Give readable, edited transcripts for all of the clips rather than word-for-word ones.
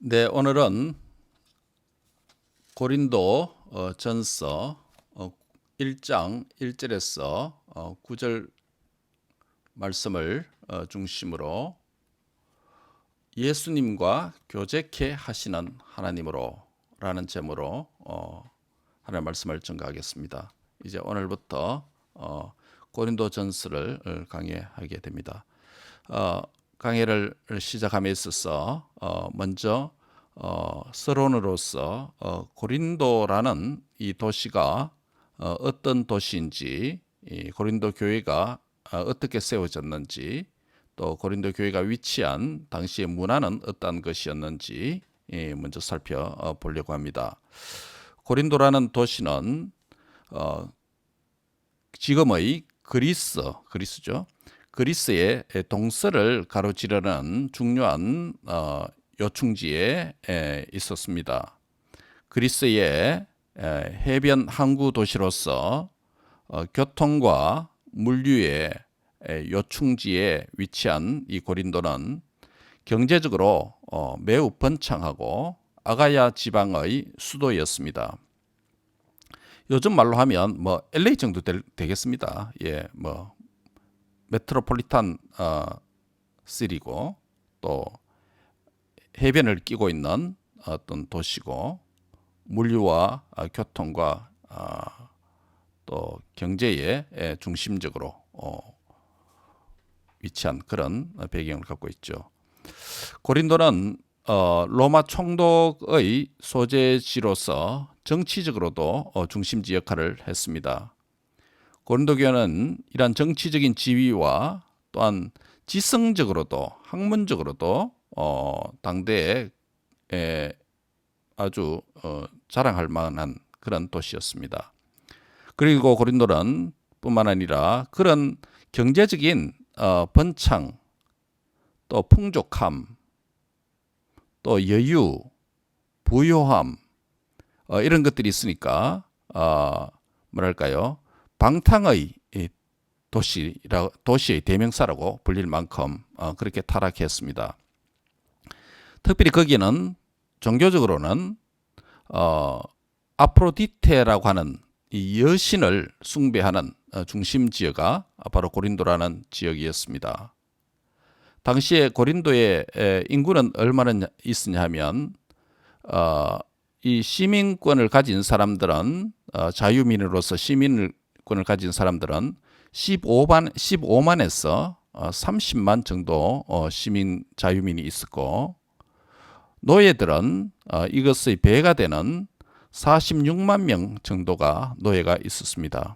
네, 오늘은 고린도 전서 1장 1절에서 9절 말씀을 중심으로 예수님과 교제케 하시는 하나님으로 라는 제목으로 하나님의 말씀을 전가하겠습니다. 이제 오늘부터 고린도 전서를 강의하게 됩니다. 강의를 시작함에 있어서 먼저 서론으로서 고린도라는 이 도시가 어떤 도시인지, 이 고린도 교회가 어떻게 세워졌는지, 또 고린도 교회가 위치한 당시의 문화는 어떤 것이었는지 먼저 살펴보려고 합니다. 고린도라는 도시는 지금의 그리스죠. 그리스의 동서를 가로지르는 중요한 요충지에 있었습니다. 그리스의 해변 항구 도시로서 교통과 물류의 요충지에 위치한 이 고린도는 경제적으로 매우 번창하고 아가야 지방의 수도였습니다. 요즘 말로 하면 LA 정도 되겠습니다. 예, 메트로폴리탄 시리고 또 해변을 끼고 있는 어떤 도시고 물류와 교통과 또 경제의 중심적으로 위치한 그런 배경을 갖고 있죠. 고린도는 로마 총독의 소재지로서 정치적으로도 중심지 역할을 했습니다. 고린도 교회는 이러한 정치적인 지위와 또한 지성적으로도 학문적으로도 당대에 아주 자랑할 만한 그런 도시였습니다. 그리고 고린도는 뿐만 아니라 그런 경제적인 번창, 또 풍족함, 또 여유, 부요함 이런 것들이 있으니까 뭐랄까요? 방탕의 도시의 대명사라고 불릴 만큼 그렇게 타락했습니다. 특별히 거기는 종교적으로는 아프로디테라고 하는 이 여신을 숭배하는 중심 지역가 바로 고린도라는 지역이었습니다. 당시에 고린도의 인구는 얼마나 있었냐 하면 이 시민권을 가진 사람들은 자유민으로서 시민권을 가진 사람들은 15만에서 30만 정도 시민 자유민이 있었고 노예들은 이것의 배가 되는 46만 명 정도가 노예가 있었습니다.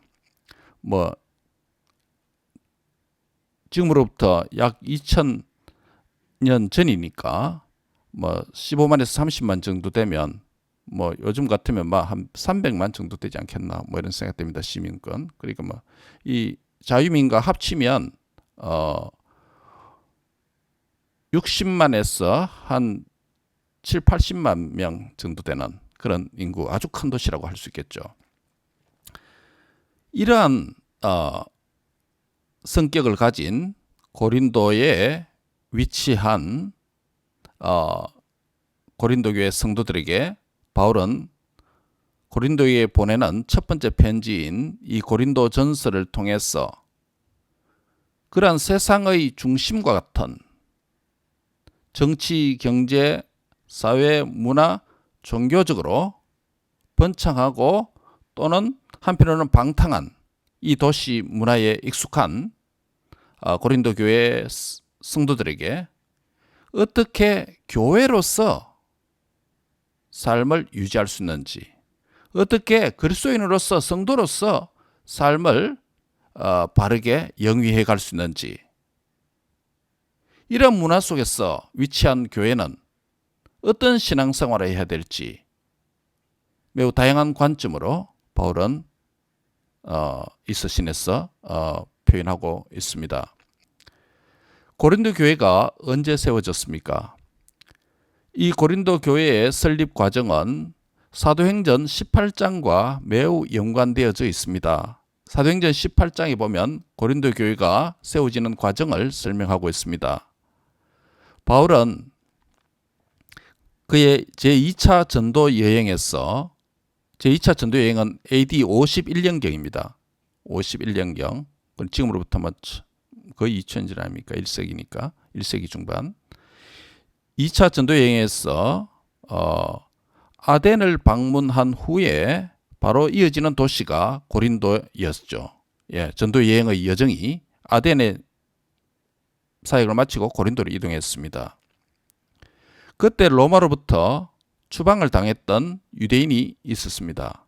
지금으로부터 약 2000년 전이니까 15만에서 30만 정도 되면 요즘 같으면 한 300만 정도 되지 않겠나 이런 생각됩니다. 시민권. 그러니까 이 자유민과 합치면 60만에서 한 7, 80만 명 정도 되는 그런 인구, 아주 큰 도시라고 할 수 있겠죠. 이러한 성격을 가진 고린도에 위치한 고린도 교회 성도들에게 바울은 고린도에 보내는 첫 번째 편지인 이 고린도 전서를 통해서 그러한 세상의 중심과 같은 정치, 경제, 사회, 문화, 종교적으로 번창하고 또는 한편으로는 방탕한 이 도시 문화에 익숙한 고린도 교회 성도들에게 어떻게 교회로서 삶을 유지할 수 있는지, 어떻게 그리스도인으로서 성도로서 삶을 바르게 영위해 갈 수 있는지, 이런 문화 속에서 위치한 교회는 어떤 신앙생활을 해야 될지 매우 다양한 관점으로 바울은 이 서신에서 표현하고 있습니다. 고린도 교회가 언제 세워졌습니까? 이 고린도 교회의 설립 과정은 사도행전 18장과 매우 연관되어져 있습니다. 사도행전 18장에 보면 고린도 교회가 세워지는 과정을 설명하고 있습니다. 바울은 그의 제2차 전도 여행에서 제2차 전도 여행은 AD 51년경입니다. 51년경. 지금으로부터 거의 2000년 아닙니까? 1세기니까. 1세기 중반. 2차 전도 여행에서 아덴을 방문한 후에 바로 이어지는 도시가 고린도였죠. 예, 전도 여행의 여정이 아덴의 사역을 마치고 고린도로 이동했습니다. 그때 로마로부터 추방을 당했던 유대인이 있었습니다.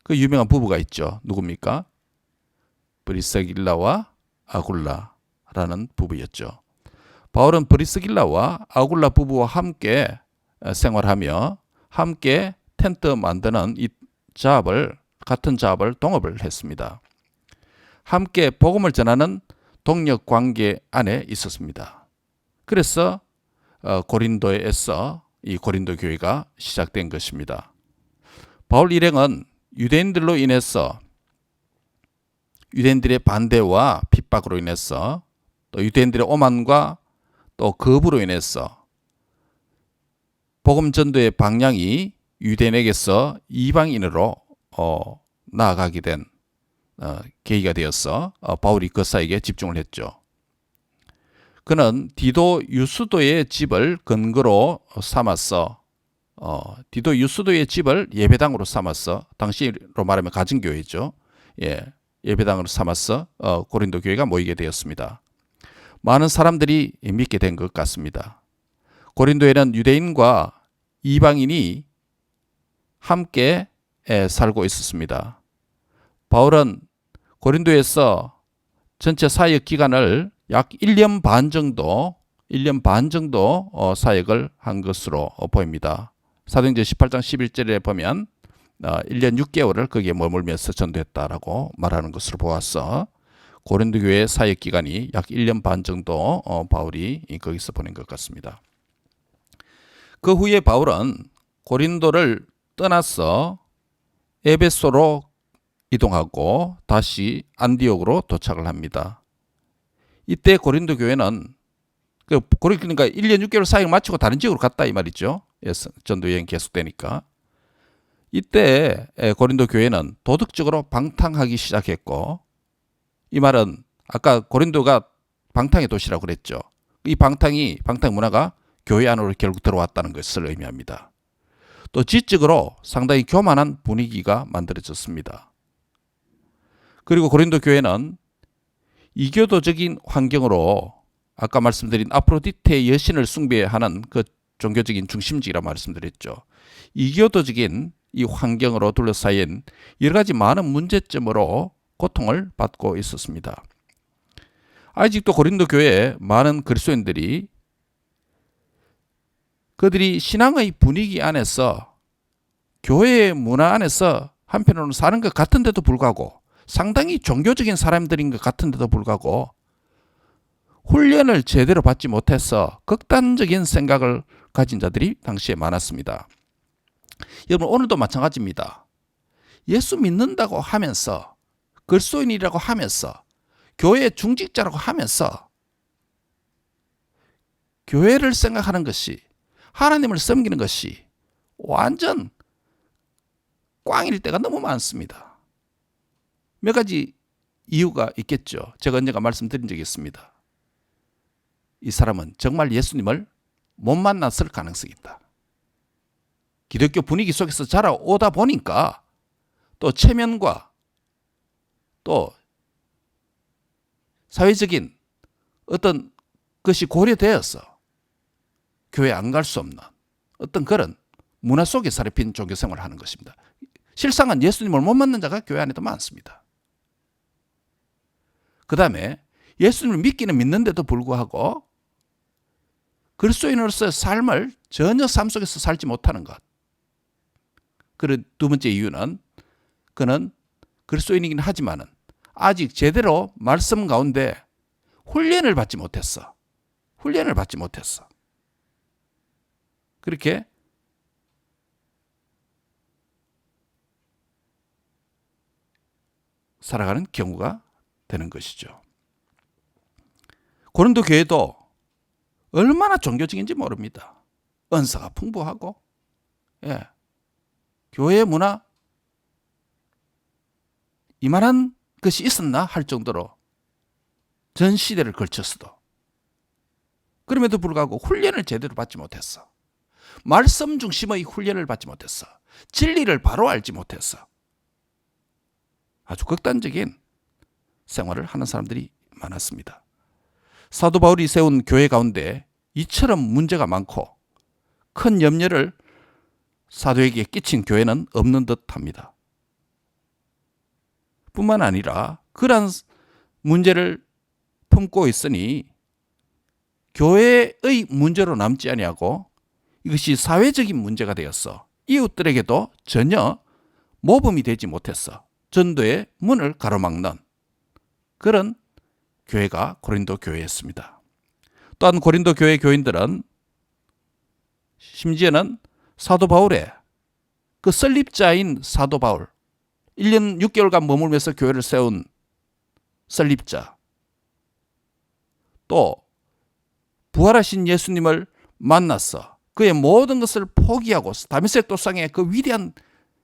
그 유명한 부부가 있죠. 누굽니까? 브리스길라와 아굴라라는 부부였죠. 바울은 브리스길라와 아굴라 부부와 함께 생활하며 함께 텐트 만드는 이 같은 작업을 동업을 했습니다. 함께 복음을 전하는 동력 관계 안에 있었습니다. 그래서 고린도에서 이 고린도 교회가 시작된 것입니다. 바울 일행은 유대인들로 인해서 유대인들의 반대와 핍박으로 인해서 또 유대인들의 오만과 또 거부로 인해서 복음 전도의 방향이 유대인에게서 이방인으로 나아가게 된 계기가 되어서 바울이 그 사역에 집중을 했죠. 그는 디도 유스도의 집을 근거로 삼아서 디도 유스도의 집을 예배당으로 삼아서 당시로 말하면 가정교회죠. 예배당으로 삼아서 고린도 교회가 모이게 되었습니다. 많은 사람들이 믿게 된 것 같습니다. 고린도에는 유대인과 이방인이 함께 살고 있었습니다. 바울은 고린도에서 전체 사역 기간을 약 1년 반 정도 사역을 한 것으로 보입니다. 사도행전 18장 11절에 보면 1년 6개월을 거기에 머물면서 전도했다라고 말하는 것으로 보아서 고린도 교회의 사역 기간이 약 1년 반 정도 바울이 거기서 보낸 것 같습니다. 그 후에 바울은 고린도를 떠나서 에베소로 이동하고 다시 안디옥으로 도착을 합니다. 이때 고린도 교회는 그러니까 1년 6개월 사역을 마치고 다른 지역으로 갔다 이 말이죠. 전도 여행 계속되니까. 이때 고린도 교회는 도덕적으로 방탕하기 시작했고, 이 말은 아까 고린도가 방탕의 도시라고 그랬죠. 이 방탕 문화가 교회 안으로 결국 들어왔다는 것을 의미합니다. 또 지적으로 상당히 교만한 분위기가 만들어졌습니다. 그리고 고린도 교회는 이교도적인 환경으로 아까 말씀드린 아프로디테의 여신을 숭배하는 그 종교적인 중심지라 말씀드렸죠. 이교도적인 이 환경으로 둘러싸인 여러 가지 많은 문제점으로 고통을 받고 있었습니다. 아직도 고린도 교회에 많은 그리스도인들이 그들이 신앙의 분위기 안에서 교회의 문화 안에서 한편으로는 사는 것 같은데도 불구하고 상당히 종교적인 사람들인 것 같은데도 불구하고 훈련을 제대로 받지 못해서 극단적인 생각을 가진 자들이 당시에 많았습니다. 여러분 오늘도 마찬가지입니다. 예수 믿는다고 하면서 그리스도인이라고 하면서 교회 중직자라고 하면서 교회를 생각하는 것이 하나님을 섬기는 것이 완전 꽝일 때가 너무 많습니다. 몇 가지 이유가 있겠죠. 제가 언젠가 말씀드린 적이 있습니다. 이 사람은 정말 예수님을 못 만났을 가능성이 있다. 기독교 분위기 속에서 자라오다 보니까 또 체면과 또 사회적인 어떤 것이 고려되어서 교회 안 갈 수 없는 어떤 그런 문화 속에 살아핀 종교생활을 하는 것입니다. 실상은 예수님을 못 만난 자가 교회 안에도 많습니다. 그 다음에 예수님을 믿기는 믿는데도 불구하고 그리스도인으로서의 삶을 전혀 삶 속에서 살지 못하는 것. 그런 두 번째 이유는 그는 그리스도인이긴 하지만은 아직 제대로 말씀 가운데 훈련을 받지 못했어. 그렇게 살아가는 경우가 되는 것이죠. 고린도 교회도 얼마나 종교적인지 모릅니다. 은사가 풍부하고, 예, 교회 문화 이만한 것이 있었나 할 정도로 전 시대를 걸쳤어도 그럼에도 불구하고 훈련을 제대로 받지 못했어. 말씀 중심의 훈련을 받지 못했어. 진리를 바로 알지 못했어. 아주 극단적인 생활을 하는 사람들이 많았습니다. 사도 바울이 세운 교회 가운데 이처럼 문제가 많고 큰 염려를 사도에게 끼친 교회는 없는 듯합니다. 뿐만 아니라 그러한 문제를 품고 있으니 교회의 문제로 남지 아니하고 이것이 사회적인 문제가 되었어. 이웃들에게도 전혀 모범이 되지 못했어. 전도의 문을 가로막는 그런 교회가 고린도 교회였습니다. 또한 고린도 교회 교인들은 심지어는 사도 바울의 그 설립자인 사도 바울 1년 6개월간 머물면서 교회를 세운 설립자, 또 부활하신 예수님을 만났어 그의 모든 것을 포기하고 다메섹 도상의 그 위대한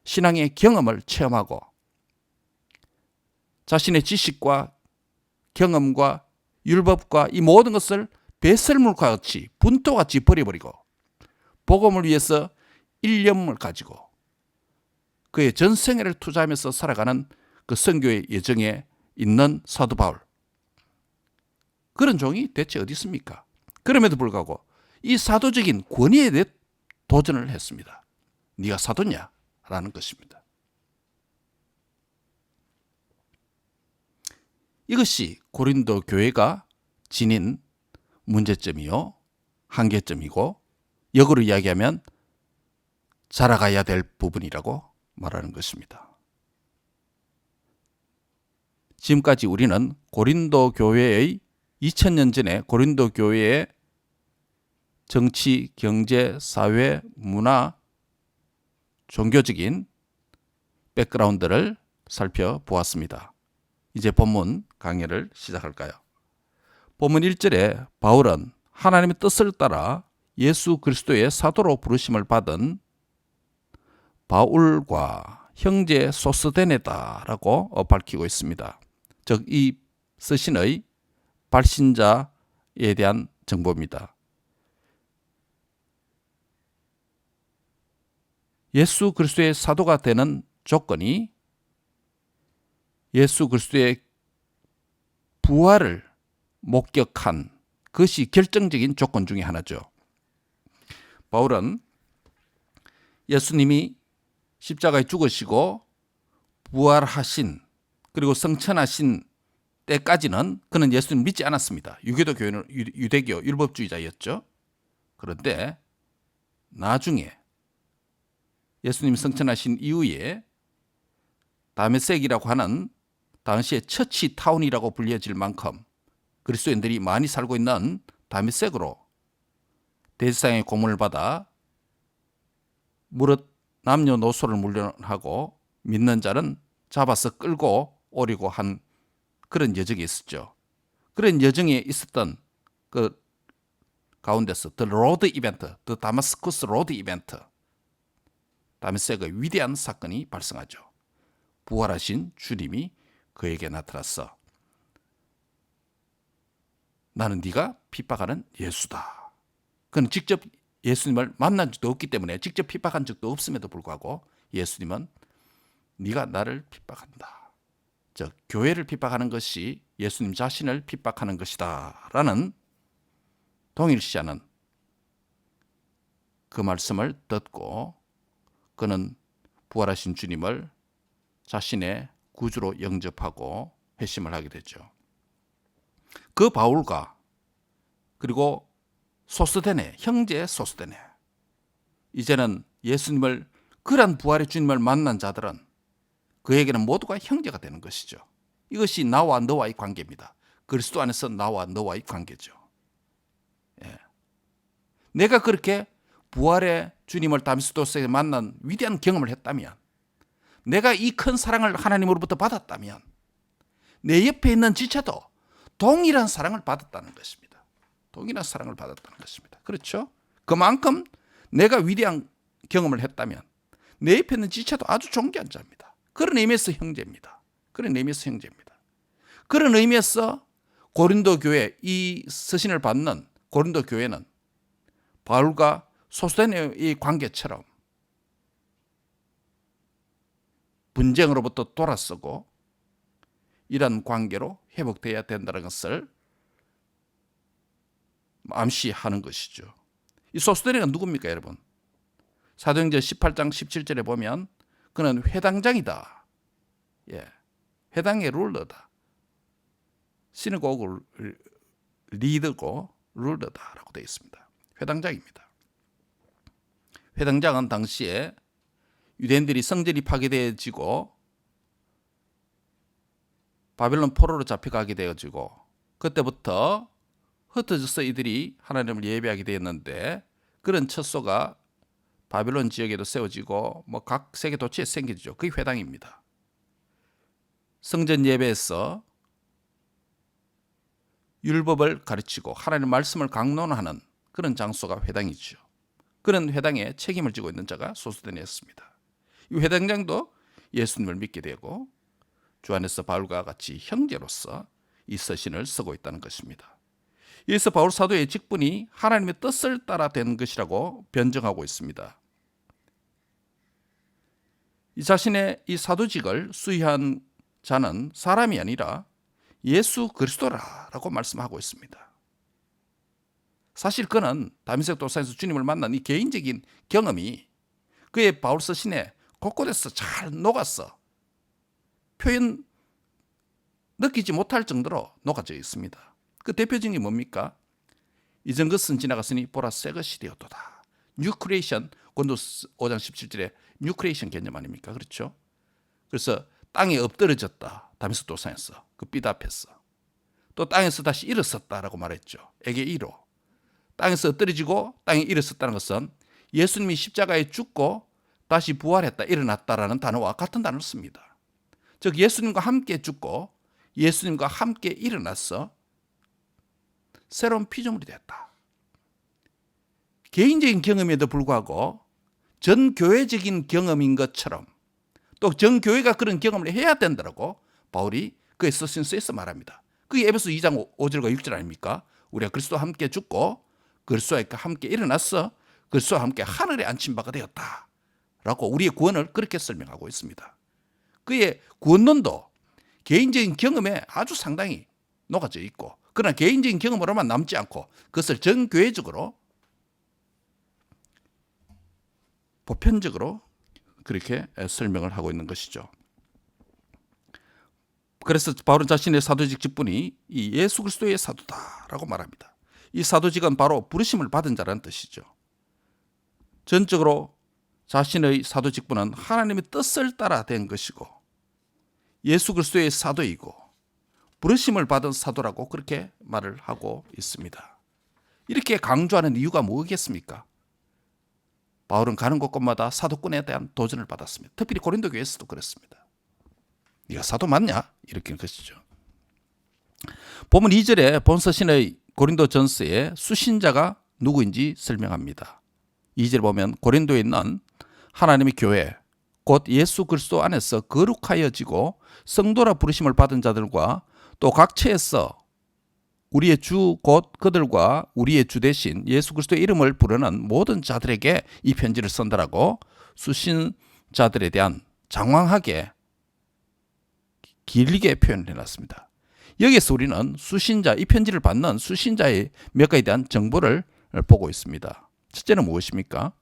신앙의 경험을 체험하고 자신의 지식과 경험과 율법과 이 모든 것을 배설물과 같이 분토같이 버려버리고 복음을 위해서 일념을 가지고 그의 전생애를 투자하면서 살아가는 그 선교의 예정에 있는 사도 바울. 그런 종이 대체 어디 있습니까? 그럼에도 불구하고 이 사도적인 권위에 대해 도전을 했습니다. 네가 사도냐? 라는 것입니다. 이것이 고린도 교회가 지닌 문제점이요, 한계점이고 역으로 이야기하면 자라가야 될 부분이라고 말하는 것입니다. 지금까지 우리는 고린도 교회의 2000년 전에 고린도 교회의 정치, 경제, 사회, 문화, 종교적인 백그라운드를 살펴보았습니다. 이제 본문 강의를 시작할까요? 본문 1절에 바울은 하나님의 뜻을 따라 예수 그리스도의 사도로 부르심을 받은 바울과 형제 소스데네다라고 밝히고 있습니다. 즉 이 서신의 발신자에 대한 정보입니다. 예수 그리스도의 사도가 되는 조건이 예수 그리스도의 부활을 목격한 것이 결정적인 조건 중에 하나죠. 바울은 예수님이 십자가에 죽으시고 부활하신 그리고 성천하신 때까지는 그는 예수님을 믿지 않았습니다. 유교도 교회는 유대교 율법주의자였죠. 그런데 나중에 예수님이 성천하신 이후에 다메섹이라고 하는 당시의 처치 타운이라고 불려질 만큼 그리스도인들이 많이 살고 있는 다메섹으로 대제사장의 고문을 받아 무릇 남녀노소를 물려하고 믿는 자는 잡아서 끌고 오려고 한 그런 여정이 있었죠. 그런 여정에 있었던 그 가운데서 The Road Event, The Damascus Road Event, 다메섹의 위대한 사건이 발생하죠. 부활하신 주님이 그에게 나타났어. 나는 네가 핍박하는 예수다. 그는 직접 예수님을 만난 적도 없기 때문에 직접 핍박한 적도 없음에도 불구하고 예수님은 네가 나를 핍박한다. 즉 교회를 핍박하는 것이 예수님 자신을 핍박하는 것이다 라는 동일시하는 그 말씀을 듣고 그는 부활하신 주님을 자신의 구주로 영접하고 회심을 하게 되죠. 그 바울과 그리고 소스데네, 형제 소스데네, 이제는 예수님을 그런 부활의 주님을 만난 자들은 그에게는 모두가 형제가 되는 것이죠. 이것이 나와 너와의 관계입니다. 그리스도 안에서 나와 너와의 관계죠. 예. 내가 그렇게 부활의 주님을 다메섹도스에 만난 위대한 경험을 했다면, 내가 이 큰 사랑을 하나님으로부터 받았다면 내 옆에 있는 지체도 동일한 사랑을 받았다는 것입니다. 동일한 사랑을 받았다는 것입니다. 그렇죠? 그만큼 내가 위대한 경험을 했다면 내 옆에 있는 지체도 아주 존귀한 자입니다. 그런 의미에서 형제입니다. 그런 의미에서 형제입니다. 그런 의미에서 고린도 교회, 이 서신을 받는 고린도 교회는 바울과 소스데네의 관계처럼 분쟁으로부터 돌아서고 이런 관계로 회복되어야 된다는 것을 암시하는 것이죠. 이 소스데네가 누굽니까, 여러분? 사도행전 18장 17절에 보면 그는 회당장이다. 예, 회당의 룰러다. 시너고그 리더고 룰러다라고 되어 있습니다. 회당장입니다. 회당장은 당시에 유대인들이 성전이 파괴되어지고 바벨론 포로로 잡혀가게 되어지고 그때부터 흩어져서 이들이 하나님을 예배하게 되었는데 그런 척소가 바벨론 지역에도 세워지고 뭐 각 세계 도처에 생기죠. 그게 회당입니다. 성전 예배에서 율법을 가르치고 하나님의 말씀을 강론하는 그런 장소가 회당이죠. 그런 회당에 책임을 지고 있는 자가 소스데네였습니다. 이 회당장도 예수님을 믿게 되고 주 안에서 바울과 같이 형제로서 이 서신을 쓰고 있다는 것입니다. 여기서 바울 사도의 직분이 하나님의 뜻을 따라 된 것이라고 변정하고 있습니다. 이 자신의 이 사도직을 수여한 자는 사람이 아니라 예수 그리스도라고 말씀하고 있습니다. 사실 그는 다메섹 도상에서 주님을 만난 이 개인적인 경험이 그의 바울 서신에 곳곳에서 잘 녹았어 표현 느끼지 못할 정도로 녹아져 있습니다. 그 대표적인 게 뭡니까? 이전 것은 지나갔으니 보라 새 것이 되었도다. 뉴 크리에이션, 고린도서 5장 17절에 뉴 크리에이션 개념 아닙니까? 그렇죠? 그래서 땅에 엎드러졌다. 다메섹 도상에서 그 빛 앞에서 또 땅에서 다시 일어섰다라고 말했죠. 에게 이로 땅에서 엎드러지고 땅에 일어섰다는 것은 예수님이 십자가에 죽고 다시 부활했다, 일어났다라는 단어와 같은 단어를 씁니다. 즉 예수님과 함께 죽고 예수님과 함께 일어나서 새로운 피조물이 됐다. 개인적인 경험에도 불구하고 전 교회적인 경험인 것처럼 또 전 교회가 그런 경험을 해야 된다고 바울이 그의 서신서에서 말합니다. 그게 에베소 2장 5절과 6절 아닙니까? 우리가 그리스도와 함께 죽고 그리스도와 함께 일어나서 그리스도와 함께 하늘에 앉힌 바가 되었다 라고 우리의 구원을 그렇게 설명하고 있습니다. 그의 구원론도 개인적인 경험에 아주 상당히 녹아져 있고 그러나 개인적인 경험으로만 남지 않고 그것을 전 교회적으로 보편적으로 그렇게 설명을 하고 있는 것이죠. 그래서 바울은 자신의 사도직 직분이 이 예수 그리스도의 사도다라고 말합니다. 이 사도직은 바로 부르심을 받은 자라는 뜻이죠. 전적으로 자신의 사도 직분은 하나님의 뜻을 따라 된 것이고 예수 그리스도의 사도이고 부르심을 받은 사도라고 그렇게 말을 하고 있습니다. 이렇게 강조하는 이유가 뭐겠습니까? 바울은 가는 곳곳마다 사도권에 대한 도전을 받았습니다. 특별히 고린도 교회에서도 그렇습니다. 네가 사도 맞냐? 이렇게 것이죠. 본문 2절에 본서신의 고린도 전서에 수신자가 누구인지 설명합니다. 2절에 보면 고린도에 있는 하나님의 교회 곧 예수 그리스도 안에서 거룩하여지고 성도라 부르심을 받은 자들과 또 각처에서 우리의 주 곧 그들과 우리의 주 대신 예수 그리스도의 이름을 부르는 모든 자들에게 이 편지를 쓴다라고 수신자들에 대한 장황하게 길게 표현을 해놨습니다. 여기에서 우리는 수신자, 이 편지를 받는 수신자의 몇 가지에 대한 정보를 보고 있습니다. 첫째는 무엇입니까?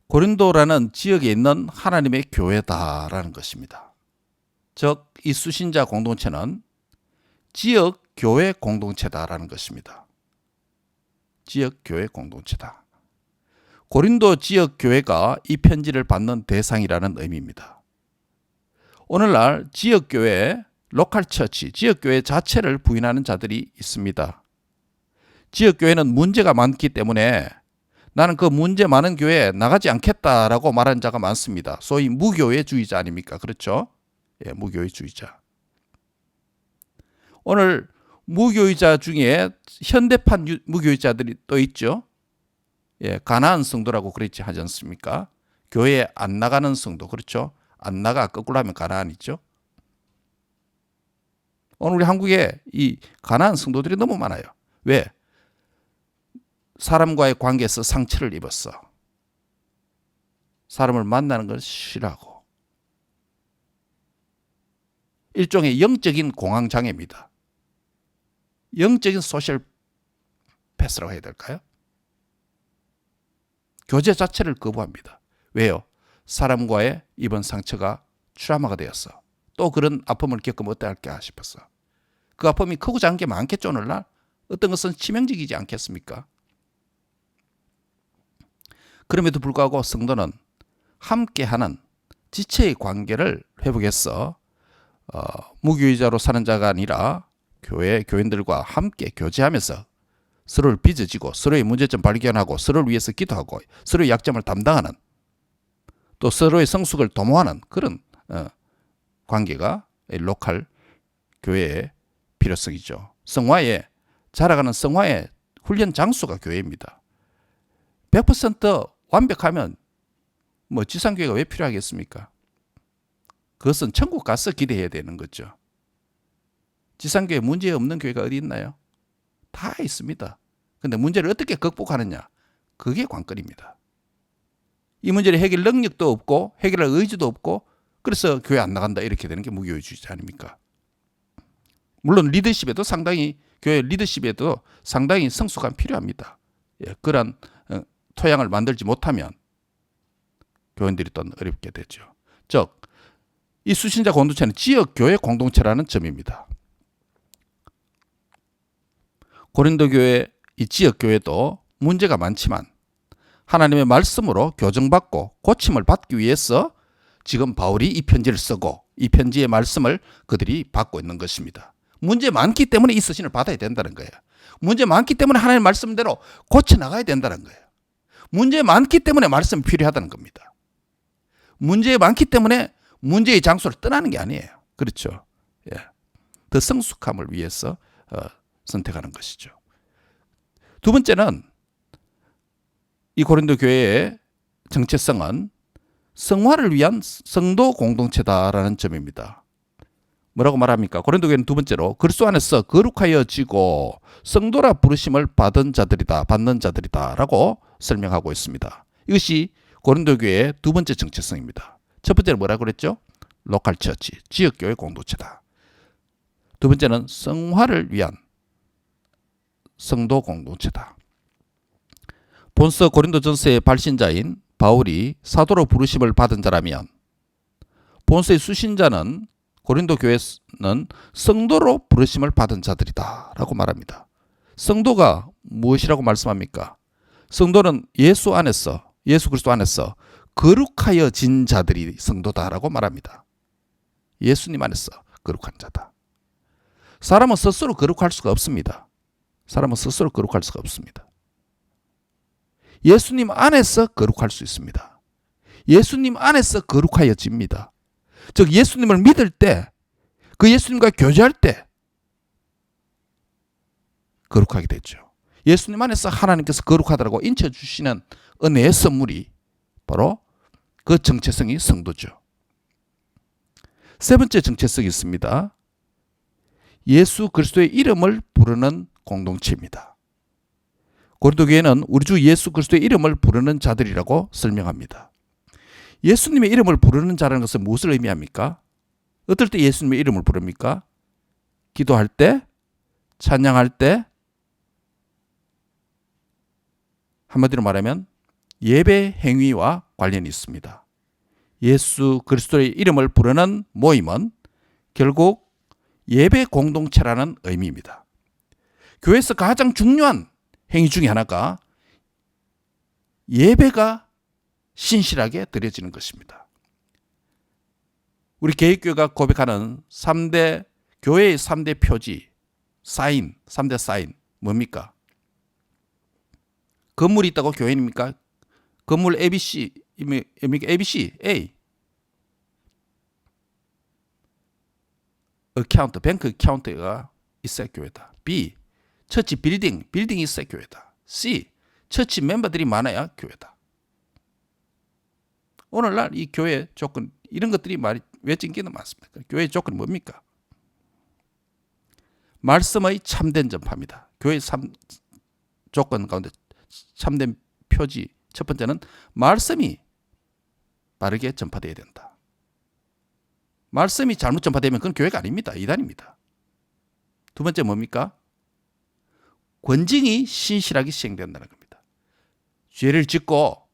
고린도라는 지역에 있는 하나님의 교회다라는 것입니다. 즉, 이 수신자 공동체는 지역 교회 공동체다라는 것입니다. 지역 교회 공동체다. 고린도 지역 교회가 이 편지를 받는 대상이라는 의미입니다. 오늘날 지역 교회, 로컬 처치, 지역 교회 자체를 부인하는 자들이 있습니다. 지역 교회는 문제가 많기 때문에 나는 그 문제 많은 교회에 나가지 않겠다라고 말하는 자가 많습니다. 소위 무교회주의자 아닙니까? 그렇죠? 예, 무교회주의자. 오늘 무교의자 중에 현대판 무교의자들이 또 있죠. 예, 가난한 성도라고 그랬지 하지 않습니까? 교회에 안 나가는 성도, 그렇죠? 안 나가, 거꾸로 하면 가난이죠. 오늘 우리 한국에 이 가난한 성도들이 너무 많아요. 왜? 사람과의 관계에서 상처를 입었어. 사람을 만나는 걸 싫어하고. 일종의 영적인 공황장애입니다. 영적인 소셜 패스라고 해야 될까요? 교제 자체를 거부합니다. 왜요? 사람과의 입은 상처가 트라우마가 되었어. 또 그런 아픔을 겪으면 어떨까 싶었어. 그 아픔이 크고 작은 게 많겠죠, 오늘날? 어떤 것은 치명적이지 않겠습니까? 그럼에도 불구하고 성도는 함께하는 지체의 관계를 회복해서 무교의자로 사는 자가 아니라 교인들과 함께 교제하면서 서로를 빚어지고 서로의 문제점 발견하고 서로를 위해서 기도하고 서로의 약점을 담당하는 또 서로의 성숙을 도모하는 그런 관계가 로컬 교회의 필요성이죠. 자라가는 성화의 훈련 장소가 교회입니다. 100% 완벽하면 뭐 지상교회가 왜 필요하겠습니까? 그것은 천국 가서 기대해야 되는 거죠. 지상교회 문제 없는 교회가 어디 있나요? 다 있습니다. 근데 문제를 어떻게 극복하느냐? 그게 관건입니다. 이 문제를 해결 능력도 없고 해결할 의지도 없고 그래서 교회 안 나간다 이렇게 되는 게 무교회주의자 아닙니까? 물론 리더십에도 교회 리더십에도 상당히 성숙함이 필요합니다. 예, 그런 토양을 만들지 못하면 교인들이 또 어렵게 되죠. 즉, 이 수신자 공동체는 지역교회 공동체라는 점입니다. 고린도 교회, 이 지역교회도 문제가 많지만 하나님의 말씀으로 교정받고 고침을 받기 위해서 지금 바울이 이 편지를 쓰고 이 편지의 말씀을 그들이 받고 있는 것입니다. 문제 많기 때문에 이 서신을 받아야 된다는 거예요. 문제 많기 때문에 하나님의 말씀대로 고쳐나가야 된다는 거예요. 문제 많기 때문에 말씀이 필요하다는 겁니다. 문제 많기 때문에 문제의 장소를 떠나는 게 아니에요. 그렇죠. 예. 더 성숙함을 위해서 선택하는 것이죠. 두 번째는 이 고린도 교회의 정체성은 성화를 위한 성도 공동체다라는 점입니다. 뭐라고 말합니까? 고린도 교회는 두 번째로 그리스도 안에서 거룩하여지고 성도라 부르심을 받는 자들이다라고 설명하고 있습니다. 이것이 고린도 교회의 두 번째 정체성입니다. 첫 번째는 뭐라고 그랬죠? 로컬 처치, 지역교회 공동체다. 두 번째는 성화를 위한 성도 공동체다. 본서 고린도전서의 발신자인 바울이 사도로 부르심을 받은 자라면 본서의 수신자는 고린도 교회는 성도로 부르심을 받은 자들이다 라고 말합니다. 성도가 무엇이라고 말씀합니까? 성도는 예수 그리스도 안에서 거룩하여진 자들이 성도다라고 말합니다. 예수님 안에서 거룩한 자다. 사람은 스스로 거룩할 수가 없습니다. 예수님 안에서 거룩할 수 있습니다. 예수님 안에서 거룩하여집니다. 즉 예수님을 믿을 때, 그 예수님과 교제할 때 거룩하게 되죠. 예수님 안에서 하나님께서 거룩하다라고 인쳐주시는 은혜의 선물이 바로 그 정체성이 성도죠. 세 번째 정체성이 있습니다. 예수 그리스도의 이름을 부르는 공동체입니다. 고린도 교회는 우리 주 예수 그리스도의 이름을 부르는 자들이라고 설명합니다. 예수님의 이름을 부르는 자라는 것은 무엇을 의미합니까? 어떨 때 예수님의 이름을 부릅니까? 기도할 때, 찬양할 때, 한마디로 말하면 예배 행위와 관련이 있습니다. 예수 그리스도의 이름을 부르는 모임은 결국 예배 공동체라는 의미입니다. 교회에서 가장 중요한 행위 중에 하나가 예배가 신실하게 드려지는 것입니다. 우리 개혁교회가 고백하는 교회의 3대 표지, 3대 사인 뭡니까? 건물이 있다고 교회입니까? 건물 ABC, A. 뱅크 어카운트가 있어야 교회다. B. 처치 빌딩이 있어야 교회다. C. 처치 멤버들이 많아야 교회다. 오늘날 이 교회 조건 이런 것들이 왜 찡기는 많습니다. 교회의 조건이 뭡니까? 말씀의 참된 전파입니다. 교회 조건 가운데 참된 표지 첫 번째는 말씀이 바르게 전파되어야 된다. 말씀이 잘못 전파되면 그건 교회가 아닙니다. 이단입니다. 두 번째 뭡니까? 권징이 신실하게 시행된다는 겁니다. 죄를 짓고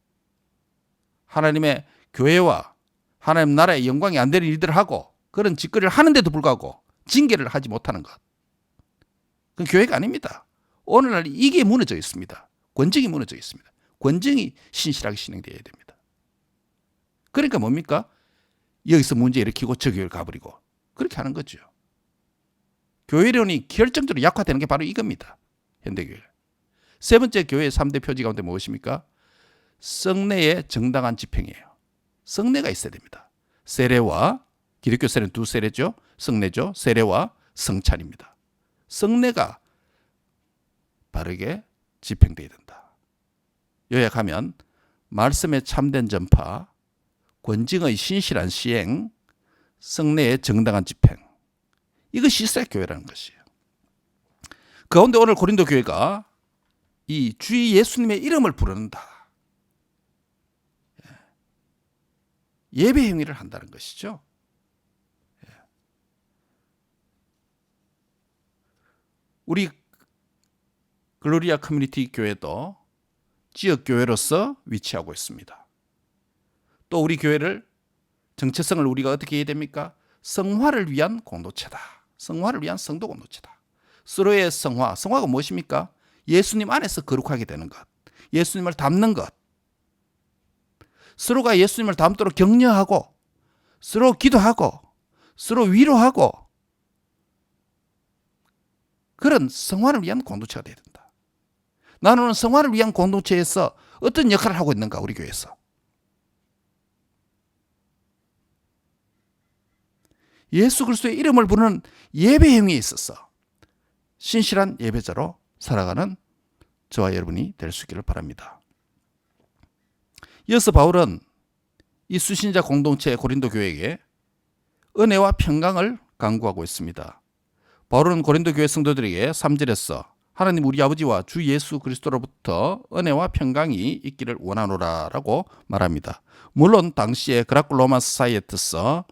하나님의 교회와 하나님 나라의 영광이 안 되는 일들을 하고 그런 짓거리를 하는데도 불구하고 징계를 하지 못하는 것. 그건 교회가 아닙니다. 오늘날 이게 무너져 있습니다. 권징이 무너져 있습니다. 권징이 신실하게 진행되어야 됩니다. 그러니까 뭡니까? 여기서 문제 일으키고 저 교회를 가버리고 그렇게 하는 거죠. 교회론이 결정적으로 약화되는 게 바로 이겁니다. 현대교회. 세 번째 교회의 3대 표지 가운데 무엇입니까? 성례의 정당한 집행이에요. 성례가 있어야 됩니다. 세례와 기독교 세례는 두 세례죠. 성례죠. 세례와 성찬입니다. 성례가 바르게 집행되어야 된다. 요약하면 말씀의 참된 전파, 권징의 신실한 시행, 성례의 정당한 집행. 이것이 있어야 교회라는 것이에요. 그 가운데 오늘 고린도 교회가 이 주 예수님의 이름을 부른다. 예배 행위를 한다는 것이죠. 우리 글로리아 커뮤니티 교회도 지역 교회로서 위치하고 있습니다. 또 우리 교회를 정체성을 우리가 어떻게 해야 됩니까? 성화를 위한 공동체다. 성화를 위한 성도 공동체다. 서로의 성화가 무엇입니까? 예수님 안에서 거룩하게 되는 것. 예수님을 닮는 것. 서로가 예수님을 닮도록 격려하고 서로 기도하고 서로 위로하고 그런 성화를 위한 공동체가 되어야 된다. 나는 성화를 위한 공동체에서 어떤 역할을 하고 있는가 우리 교회에서. 예수 그리스도의 이름을 부르는 예배 행위에 있어서 신실한 예배자로 살아가는 저와 여러분이 될 수 있기를 바랍니다. 이어서 바울은 이 수신자 공동체 고린도 교회에게 은혜와 평강을 강구하고 있습니다. 바울은 고린도 교회 성도들에게 3절에서 하나님 우리 아버지와 주 예수 그리스도로부터 은혜와 평강이 있기를 원하노라라고 말합니다. 물론 당시에 그라클로마 사이에트서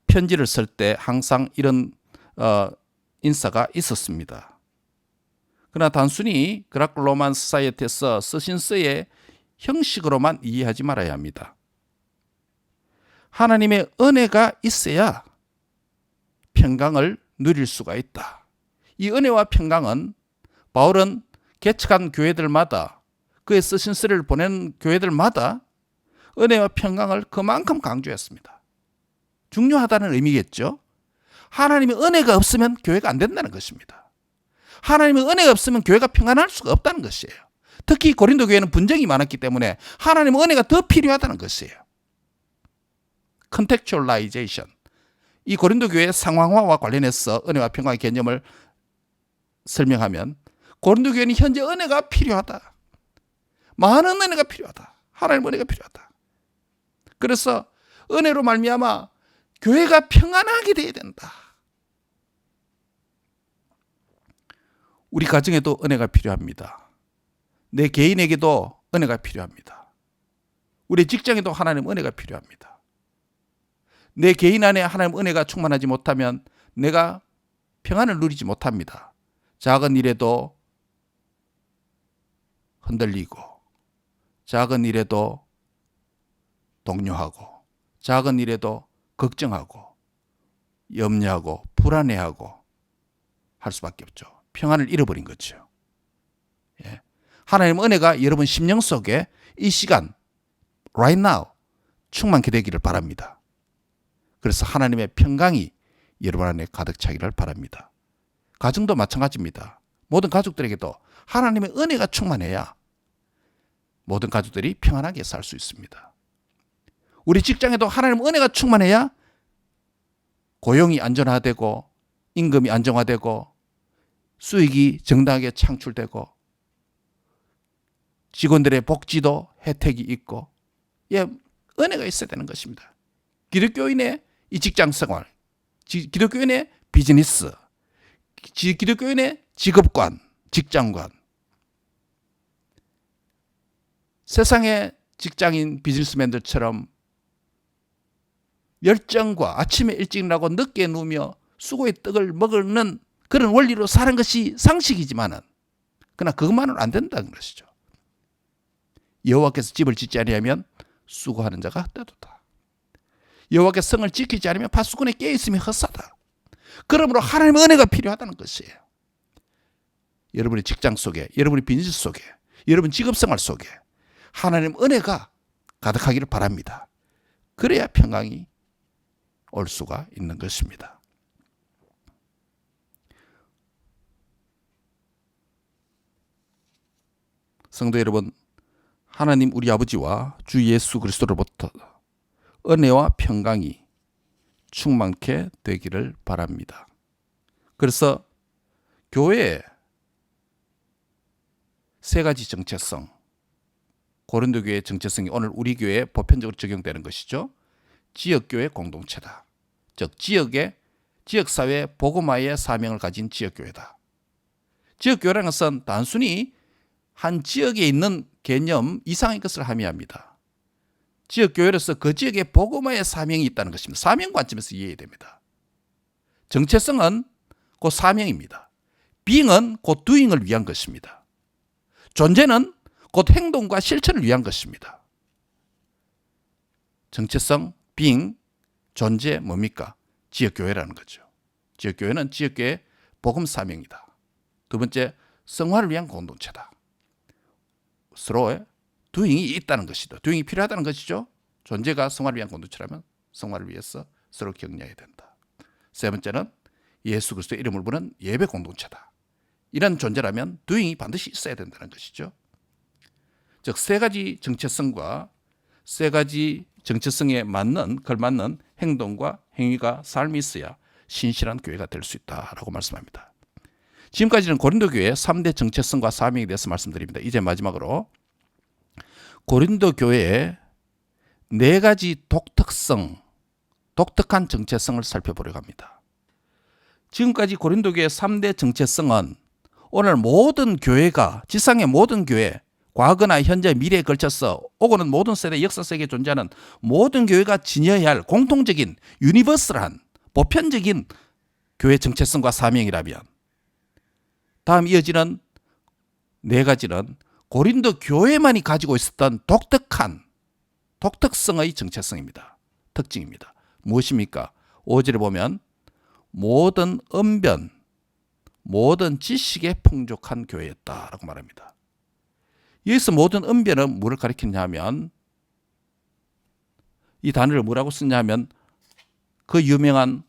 편지를 쓸 때 항상 이런 인사가 있었습니다. 그러나 단순히 그라클로만 사이에트에서 쓰신 쓰의 형식으로만 이해하지 말아야 합니다. 하나님의 은혜가 있어야 평강을 누릴 수가 있다. 이 은혜와 평강은 바울은 개척한 교회들마다 그의 쓰신 쓰를 보낸 교회들마다 은혜와 평강을 그만큼 강조했습니다. 중요하다는 의미겠죠. 하나님의 은혜가 없으면 교회가 안 된다는 것입니다. 하나님의 은혜가 없으면 교회가 평안할 수가 없다는 것이에요. 특히 고린도 교회는 분쟁이 많았기 때문에 하나님의 은혜가 더 필요하다는 것이에요. 컨텍츄얼라이제이션. 이 고린도 교회의 상황화와 관련해서 은혜와 평강의 개념을 설명하면 고린도 교회는 현재 은혜가 필요하다. 많은 은혜가 필요하다. 하나님의 은혜가 필요하다. 그래서 은혜로 말미암아 교회가 평안하게 되어야 된다. 우리 가정에도 은혜가 필요합니다. 내 개인에게도 은혜가 필요합니다. 우리 직장에도 하나님 은혜가 필요합니다. 내 개인 안에 하나님 은혜가 충만하지 못하면 내가 평안을 누리지 못합니다. 작은 일에도 흔들리고 작은 일에도 동요하고 작은 일에도 걱정하고 염려하고 불안해하고 할 수밖에 없죠. 평안을 잃어버린 거죠. 예. 하나님의 은혜가 여러분 심령 속에 이 시간 right now 충만케 되기를 바랍니다. 그래서 하나님의 평강이 여러분 안에 가득 차기를 바랍니다. 가정도 마찬가지입니다. 모든 가족들에게도 하나님의 은혜가 충만해야 모든 가족들이 평안하게 살 수 있습니다. 우리 직장에도 하나님의 은혜가 충만해야 고용이 안전화되고 임금이 안정화되고 수익이 정당하게 창출되고 직원들의 복지도 혜택이 있고 은혜가 있어야 되는 것입니다. 기독교인의 이 직장생활, 기독교인의 비즈니스, 기독교인의 직업관, 직장관, 세상의 직장인 비즈니스맨들처럼 열정과 아침에 일찍 나고 늦게 누우며 수고의 떡을 먹는 그런 원리로 사는 것이 상식이지만은 그러나 그것만은 안 된다는 것이죠. 여호와께서 집을 짓지 아니하면 수고하는 자가 헛되도다. 여호와께서 성을 지키지 않으면 파수꾼에 깨어있음이 헛사다. 그러므로 하나님의 은혜가 필요하다는 것이에요. 여러분의 직장 속에, 여러분의 비즈니스 속에, 여러분 직업생활 속에 하나님 은혜가 가득하기를 바랍니다. 그래야 평강이 올 수가 있는 것입니다. 성도 여러분, 하나님 우리 아버지와 주 예수 그리스도로부터 은혜와 평강이 충만케 되기를 바랍니다. 그래서 교회의 세 가지 정체성, 고린도 교회의 정체성이 오늘 우리 교회에 보편적으로 적용되는 것이죠. 지역교회 공동체다. 즉 지역사회 복음화의 사명을 가진 지역교회다. 지역교회라는 것은 단순히 한 지역에 있는 개념 이상의 것을 함의합니다. 지역교회로서 그 지역에 복음화의 사명이 있다는 것입니다. 사명 관점에서 이해해야 됩니다. 정체성은 그 사명입니다. being은 곧 doing을 위한 것입니다. 존재는 곧 행동과 실천을 위한 것입니다. 정체성, being, 존재 뭡니까? 지역교회라는 거죠. 지역교회는 지역교회의 복음 사명이다. 두 번째, 성화를 위한 공동체다. 서로의 doing이 있다는 것이다. doing이 필요하다는 것이죠. 존재가 성화를 위한 공동체라면 성화를 위해서 서로 격려해야 된다. 세 번째는 예수 그리스도의 이름을 부르는 예배 공동체다. 이런 존재라면 doing이 반드시 있어야 된다는 것이죠. 즉 세 가지 정체성과 세 가지 정체성에 걸맞는 행동과 행위가 삶이 있어야 신실한 교회가 될 수 있다라고 말씀합니다. 지금까지는 고린도 교회의 3대 정체성과 사명에 대해서 말씀드립니다. 이제 마지막으로 고린도 교회의 4가지 독특한 정체성을 살펴보려고 합니다. 지금까지 고린도 교회의 3대 정체성은 오늘 모든 교회가, 지상의 모든 교회, 과거나 현재, 미래에 걸쳐서 오고는 모든 세대, 역사 속에 존재하는 모든 교회가 지녀야 할 공통적인 유니버설한 보편적인 교회 정체성과 사명이라면 다음 이어지는 4가지는 고린도 교회만이 가지고 있었던 독특성의 정체성입니다. 특징입니다. 무엇입니까? 5절에 보면 모든 언변, 모든 지식에 풍족한 교회였다라고 말합니다. 여기서 모든 언변은 뭐를 가리키느냐 하면 이 단어를 뭐라고 쓰냐 하면 그 유명한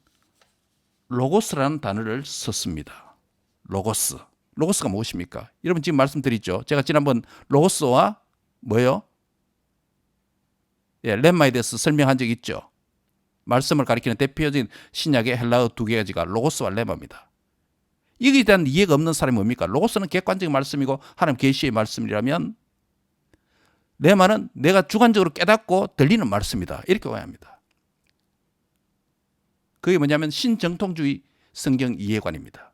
로고스라는 단어를 썼습니다. 로고스가 무엇입니까? 여러분 지금 말씀드리죠. 제가 지난번 로고스와 렘마에 대해서 설명한 적이 있죠. 말씀을 가리키는 대표적인 신약의 헬라어 2가지가 로고스와 렘마입니다. 이에 대한 이해가 없는 사람이 뭡니까? 로고스는 객관적인 말씀이고 하나님 계시의 말씀이라면 렘마는 내가 주관적으로 깨닫고 들리는 말씀이다. 이렇게 오해합니다. 그게 뭐냐면 신정통주의 성경 이해관입니다.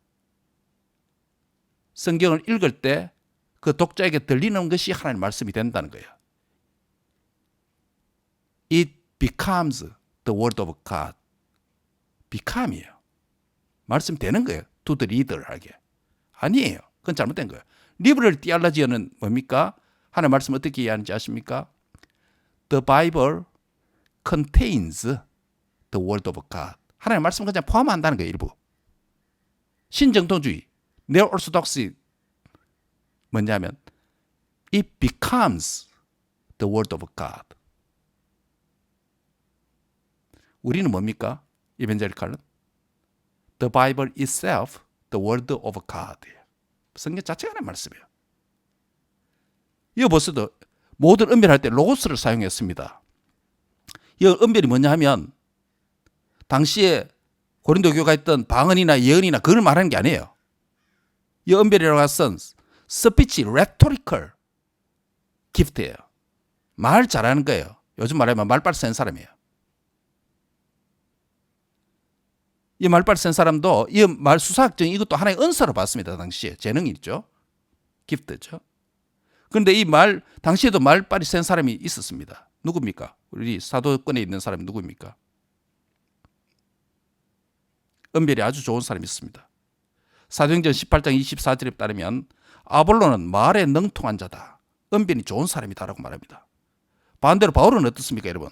성경을 읽을 때 그 독자에게 들리는 것이 하나님의 말씀이 된다는 거예요. It becomes the word of God. become이에요. 말씀 되는 거예요. to the reader에게. 아니에요. 그건 잘못된 거예요. 리버럴 디알라지어는 뭡니까? 하나님의 말씀 어떻게 이해하는지 아십니까? The Bible contains the word of God. 하나님의 말씀을 그냥 포함한다는 거예요. 일부. 신정통주의, 네오오르소독스 뭐냐면 it becomes the word of God. 우리는 뭡니까? 이벤젤리칼은 the Bible itself, the word of God. 성경 자체가 하나님의 말씀이에요. 이거 벌써도 모든 언변할 때 로고스를 사용했습니다. 이 언변이 뭐냐 하면 당시에 고린도 교회가 있던 방언이나 예언이나 그걸 말하는 게 아니에요. 이 은별이라고 하는 것은 스피치 레토리컬 기프트예요. 말 잘하는 거예요. 요즘 말하면 말빨 센 사람이에요. 이 말빨 센 사람도 이 말 수사학적 이것도 하나의 은사로 봤습니다. 당시에 재능이 있죠. 기프트죠. 그런데 이 말 당시에도 말빨이 센 사람이 있었습니다. 누굽니까? 우리 사도권에 있는 사람이 누구입니까? 은별이 아주 좋은 사람이 있습니다. 사도행전 18장 24절에 따르면 아볼로는 말에 능통한 자다. 은별이 좋은 사람이다라고 말합니다. 반대로 바울은 어떻습니까, 여러분?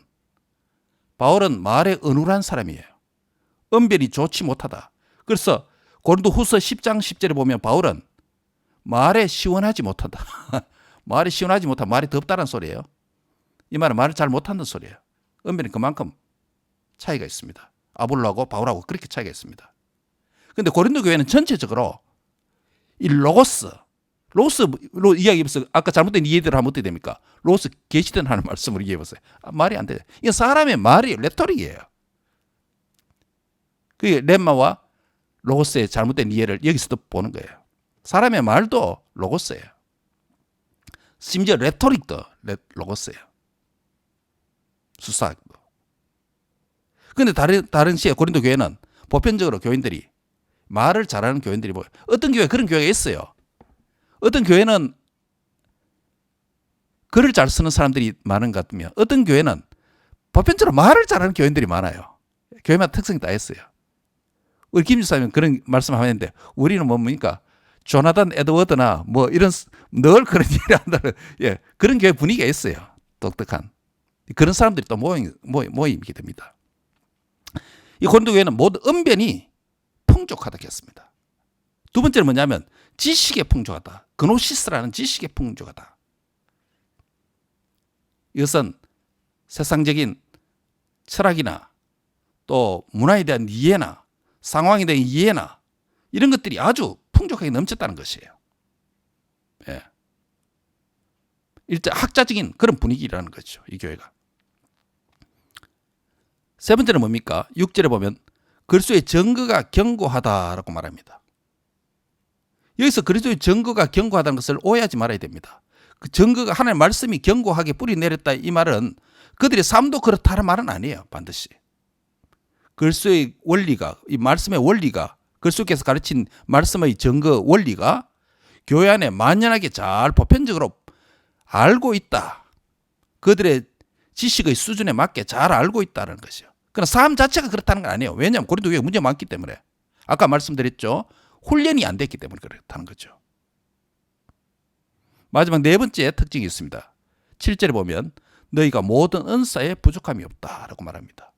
바울은 말에 어눌한 사람이에요. 은별이 좋지 못하다. 그래서 고린도후서 10장 10절에 보면 바울은 말에 시원하지 못한다. 말이 시원하지 못하다. 말이 덥다는 소리예요. 이 말은 말을 잘 못하는 소리예요. 은별이 그만큼 차이가 있습니다. 아볼로하고 바울하고 그렇게 차이가 있습니다. 그런데 고린도 교회는 전체적으로 이 로스로 이야기해보세요. 아까 잘못된 이해대로 하면 어떻게 됩니까? 로스 계시된 하는 말씀으로 이해해보세요. 말이 안 돼요. 이건 사람의 말이 레토릭이에요. 그게 렘마와 로고스의 잘못된 이해를 여기서도 보는 거예요. 사람의 말도 로고스예요. 심지어 레토릭도 로고스예요. 수사학도. 그런데 다른 시에 고린도 교회는 보편적으로 교인들이 말을 잘하는 교인들이 뭐예요? 어떤 교회 그런 교회가 있어요. 어떤 교회는 글을 잘 쓰는 사람들이 많은 것 같으면 어떤 교회는 보편적으로 말을 잘하는 교인들이 많아요. 교회마다 특성이 다 있어요. 우리 김 집사님은 그런 말씀 하는데 우리는 뭡니까? 조나단 에드워드나 뭐 이런 늘 그런 일을 한다는 그런 교회 분위기가 있어요. 독특한. 그런 사람들이 또 모임이게 됩니다. 이 고린도 교회는 모두 언변이 풍족하다고 했습니다. 두 번째는 뭐냐면 지식에 풍족하다. 그노시스라는 지식에 풍족하다. 이것은 세상적인 철학이나 또 문화에 대한 이해나 상황에 대한 이해나 이런 것들이 아주 풍족하게 넘쳤다는 것이에요. 예. 일단 학자적인 그런 분위기라는 거죠. 이 교회가. 세 번째는 뭡니까? 6절에 보면 그리스도의 증거가 견고하다라고 말합니다. 여기서 그리스도의 증거가 견고하다는 것을 오해하지 말아야 됩니다. 그 증거가 하나님의 말씀이 견고하게 뿌리 내렸다 이 말은 그들의 삶도 그렇다는 말은 아니에요. 반드시. 그리스도의 원리가 이 말씀의 원리가 그리스도께서 가르친 말씀의 증거 원리가 교회 안에 만연하게 잘 보편적으로 알고 있다. 그들의 지식의 수준에 맞게 잘 알고 있다는 것이요. 그러나 삶 자체가 그렇다는 건 아니에요. 왜냐하면 고린도 교회에 문제가 많기 때문에. 아까 말씀드렸죠. 훈련이 안 됐기 때문에 그렇다는 거죠. 마지막 네 번째 특징이 있습니다. 7절에 보면 너희가 모든 은사에 부족함이 없다라고 말합니다.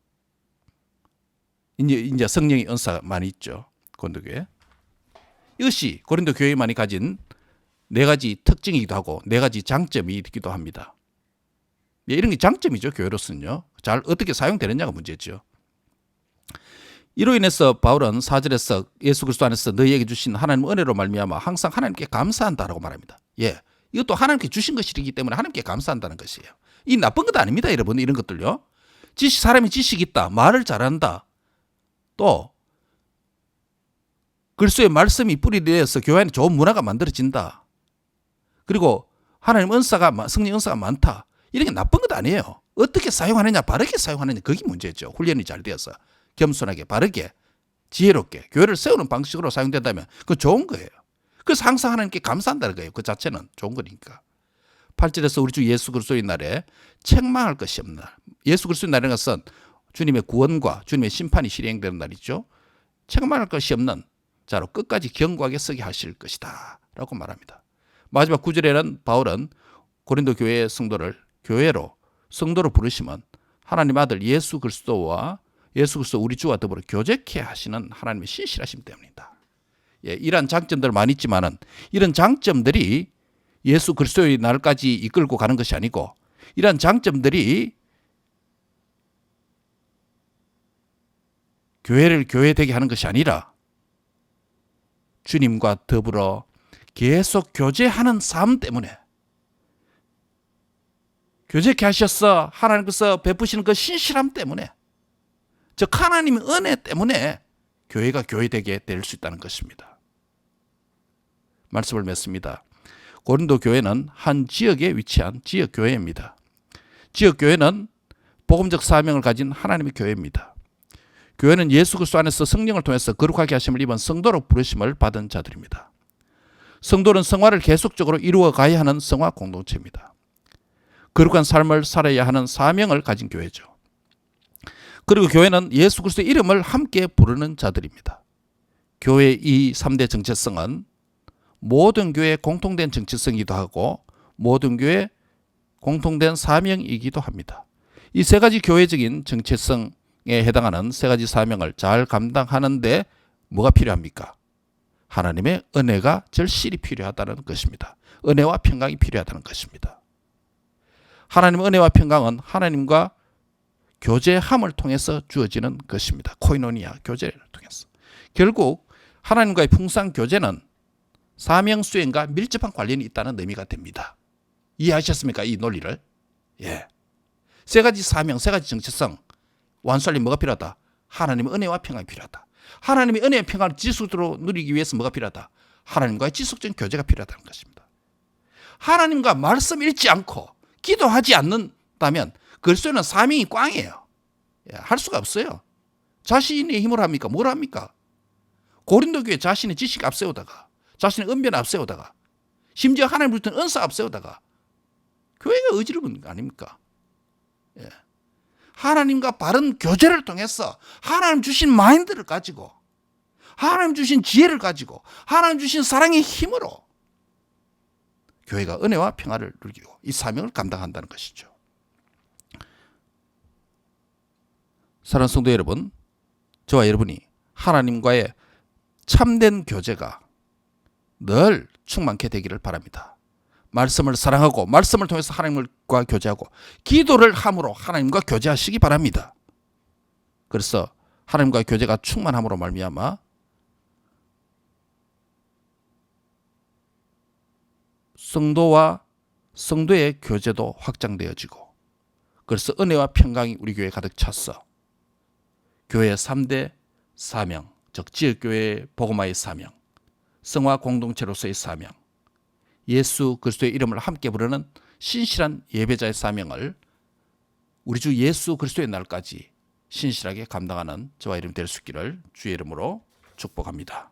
이제 성령의 은사가 많이 있죠. 고린도 교회. 이것이 고린도 교회만이 가진 네 가지 특징이기도 하고 네 가지 장점이기도 합니다. 이런 게 장점이죠. 교회로서는요. 잘 어떻게 사용되느냐가 문제죠. 이로 인해서 바울은 4절에서 예수 그리스도 안에서 너희에게 주신 하나님의 은혜로 말미암아 항상 하나님께 감사한다라고 말합니다. 이것도 하나님께 주신 것이기 때문에 하나님께 감사한다는 것이에요. 이 나쁜 것도 아닙니다. 여러분 이런 것들요. 사람이 지식이 있다. 말을 잘한다. 또 그리스도의 말씀이 뿌리내려서 교회 안에 좋은 문화가 만들어진다. 그리고 하나님 은사가 성령 은사가 많다. 이런 게 나쁜 것도 아니에요. 어떻게 사용하느냐 바르게 사용하느냐 그게 문제죠. 훈련이 잘 되어서 겸손하게 바르게 지혜롭게 교회를 세우는 방식으로 사용된다면 그거 좋은 거예요. 그래서 항상 하나님께 감사한다는 거예요. 그 자체는 좋은 거니까. 8절에서 우리 주 예수 그리스도의 날에 책망할 것이 없는 날. 예수 그리스도의 날이라는 것은 주님의 구원과 주님의 심판이 실행되는 날이죠. 책망할 것이 없는 자로 끝까지 견고하게 서게 하실 것이다 라고 말합니다. 마지막 9절에는 바울은 고린도 교회의 성도를 교회로 성도로 부르시면 하나님 아들 예수 그리스도와 예수 그리스도 우리 주와 더불어 교제케 하시는 하나님의 신실하심 때문이다. 이런 장점들 많이 있지만은 이런 장점들이 예수 그리스도의 날까지 이끌고 가는 것이 아니고 이런 장점들이 교회를 교회되게 하는 것이 아니라 주님과 더불어 계속 교제하는 삶 때문에 교제케 하셔서 하나님께서 베푸시는 그 신실함 때문에 즉 하나님의 은혜 때문에 교회가 교회되게 될 수 있다는 것입니다. 말씀을 맺습니다. 고린도 교회는 한 지역에 위치한 지역 교회입니다. 지역 교회는 복음적 사명을 가진 하나님의 교회입니다. 교회는 예수 그리스도 안에서 성령을 통해서 거룩하게 하심을 입은 성도로 부르심을 받은 자들입니다. 성도는 성화를 계속적으로 이루어 가야 하는 성화 공동체입니다. 거룩한 삶을 살아야 하는 사명을 가진 교회죠. 그리고 교회는 예수 그리스도의 이름을 함께 부르는 자들입니다. 교회의 이 3대 정체성은 모든 교회의 공통된 정체성이기도 하고 모든 교회의 공통된 사명이기도 합니다. 이 세 가지 교회적인 정체성에 해당하는 세 가지 사명을 잘 감당하는데 뭐가 필요합니까? 하나님의 은혜가 절실히 필요하다는 것입니다. 은혜와 평강이 필요하다는 것입니다. 하나님의 은혜와 평강은 하나님과 교제함을 통해서 주어지는 것입니다. 코이노니아, 교제를 통해서. 결국 하나님과의 풍성한 교제는 사명 수행과 밀접한 관련이 있다는 의미가 됩니다. 이해하셨습니까? 이 논리를. 예. 세 가지 사명, 세 가지 정체성 완수하려면 뭐가 필요하다? 하나님의 은혜와 평강이 필요하다. 하나님의 은혜와 평강을 지속적으로 누리기 위해서 뭐가 필요하다? 하나님과의 지속적인 교제가 필요하다는 것입니다. 하나님과 말씀 읽지 않고 기도하지 않는다면 그리스도는 사명이 꽝이에요. 예, 할 수가 없어요. 자신의 힘으로 합니까? 뭘 합니까? 고린도 교회 자신의 지식 앞세우다가 자신의 은변 앞세우다가 심지어 하나님을 붙은 은사 앞세우다가 교회가 어지러운 거 아닙니까? 예. 하나님과 바른 교제를 통해서 하나님 주신 마인드를 가지고 하나님 주신 지혜를 가지고 하나님 주신 사랑의 힘으로 교회가 은혜와 평화를 누리고 이 사명을 감당한다는 것이죠. 사랑하는 성도 여러분, 저와 여러분이 하나님과의 참된 교제가 늘 충만케 되기를 바랍니다. 말씀을 사랑하고 말씀을 통해서 하나님과 교제하고 기도를 함으로 하나님과 교제하시기 바랍니다. 그래서 하나님과 교제가 충만함으로 말미암아 성도와 성도의 교제도 확장되어지고 그래서 은혜와 평강이 우리 교회에 가득 찼어. 교회의 3대 사명, 즉 지역교회의 복음화의 사명, 성화 공동체로서의 사명, 예수 그리스도의 이름을 함께 부르는 신실한 예배자의 사명을 우리 주 예수 그리스도의 날까지 신실하게 감당하는 저와 여러분 될 수 있기를 주의 이름으로 축복합니다.